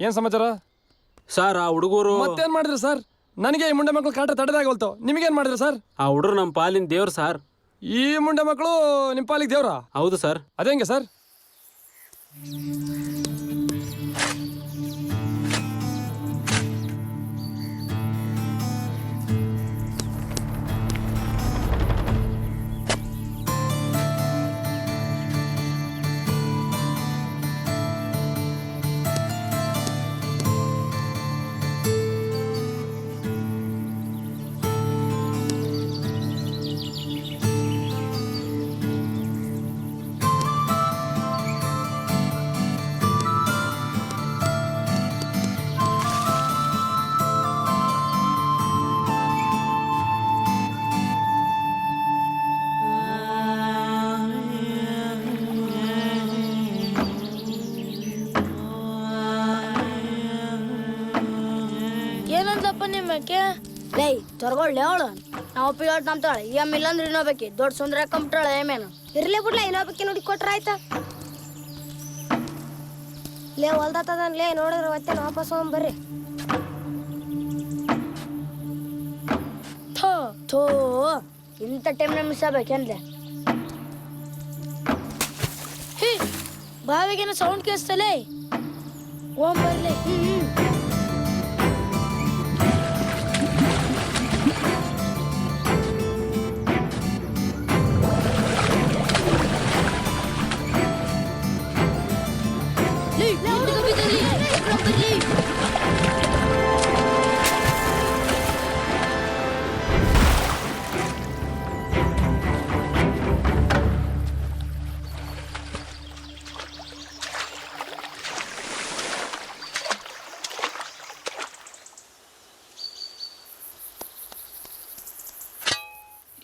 ಏನ್ ಸಮಾಚಾರ ಸರ್ ಆ ಹುಡುಗರು ಮತ್ತೇನ್ ಮಾಡಿದ್ರಿ ಸರ್? ನನಗೆ ಈ ಮುಂಡೆ ಮಕ್ಕಳು ಕಾಟ ತಡೆದಾಗಲ್ತು. ನಿಮಗೇನ್ ಮಾಡಿದ್ರಿ ಸರ್? ಆ ಹುಡುಗರು ನಮ್ಮ ಪಾಲಿನ ದೇವ್ರು ಸರ್. ಈ ಮುಂಡೆ ಮಕ್ಕಳು ನಿಮ್ಮ ಪಾಲಿಗೆ ದೇವ್ರಾ? ಹೌದು ಸರ್. ಅದೇಂಗೆ ಸರ್? ಏನಂತಪ್ಪ ನಿಮ್ಮಕ್ಕೆ ಲೈ ತೊರ್ಗೊಳ್ಳೆ ಅವಳು ನಾವು ಪಿಲಾಟ್ ನಂಬ್ತಾಳೆ ಈ ಅಮ್ಮ ಇಲ್ಲಂದ್ರೆ ಇನ್ನೋಬೇಕಿ ದೊಡ್ಡ ಸುಂದರ ಕಂಪ್ಟಾಳೆ ಏಮೇನು ಇರ್ಲಿ ಬಿಡ್ಲ ಇನ್ನೋಬೇಕಿ ನೋಡಿ ಕೊಟ್ರ ಆಯ್ತಾ ಲೇ ಹೊಲ್ದತ್ತದನ್ ಲೇ ನೋಡಿದ್ರೆ ಮತ್ತೆ ವಾಪಸ್ ಹೋಗ್ಬರ್ರಿ ಥೋ ಇಂಥ ಟೈಮ್ನ ಮಿಸ್ ಆಗ್ಬೇಕೇನ್ಲೆ ಬಾವಿಗೇನ ಸೌಂಡ್ ಕೇಳಿಸ್ತಲೇ ಓಂ ಬರ್ಲಿ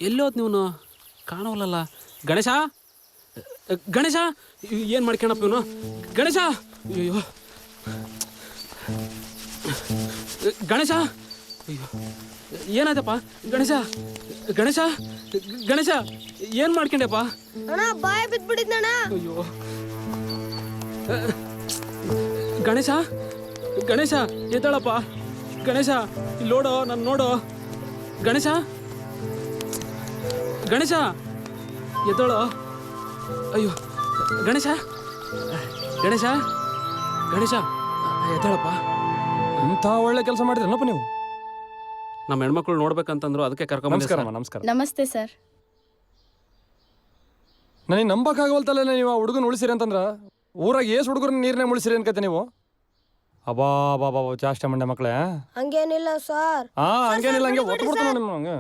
ಎಲ್ಲೋದ್ ನೀವು ಕಾಣವಲ್ಲ. ಗಣೇಶ ಗಣೇಶ ಏನು ಮಾಡ್ಕೊಳಪ್ಪ ಇವನು? ಗಣೇಶ ಅಯ್ಯೋ ಗಣೇಶ ಅಯ್ಯೋ ಏನಾಯ್ತಪ್ಪ? ಗಣೇಶ ಗಣೇಶ ಗಣೇಶ ಏನು ಮಾಡ್ಕೊಂಡೆಪ್ಪ? ಅಣ್ಣ ಬಾಯ ಬಿದ್ಬಿಟ್ಟಿದ್ನಣ್ಣ. ಅಯ್ಯೋ ಗಣೇಶ ಗಣೇಶ ಎದ್ದಾಳಪ್ಪ. ಗಣೇಶ ಇಲ್ಲಿ ನೋಡೋ, ನಾನು ನೋಡೋ. ಗಣೇಶ ಗಣೇಶ ಎದ್ದೋಳು. ಅಯ್ಯೋ ಗಣೇಶ ಗಣೇಶ ಗಣೇಶ ಎದ್ದಾಳಪ್ಪ. ಇಂಥ ಒಳ್ಳೆ ಕೆಲಸ ಮಾಡಿದ್ರನಪ್ಪ ನೀವು. ನಮ್ಮ ಹೆಣ್ಮಕ್ಳು ನೋಡ್ಬೇಕಂತಂದ್ರು, ಅದಕ್ಕೆ ಕರ್ಕೊಂಡ್ ನಮಸ್ಕಾರ ನಮಸ್ಕಾರ. ನಮಸ್ತೆ ಸರ್. ನನಗೆ ನಂಬಕ್ಕಾಗವಲ್ತಲ್ಲ ನೀವು ಆ ಹುಡುಗನ ಉಳಿಸಿರಿ ಅಂತಂದ್ರ. ಊರಾಗ ಏಸ್ ಹುಡುಗರನ್ನ ನೀರನ್ನೇ ಉಳಿಸಿರಿ ಅನ್ಕತ್ತೆ ನೀವು. ಅಬಾ ಬಾ ಬಾ ಚಾಷ್ಟ ಮಂಡೆ ಮಕ್ಕಳೇ. ಹಂಗೇನಿಲ್ಲ ಸರ್. ಹಂಗೇನಿಲ್ಲ, ಹಂಗೆ ಒತ್ತು ಬಿಡ್ತಾನೆ ನಿಮ್ಮ ಹಂಗೆ.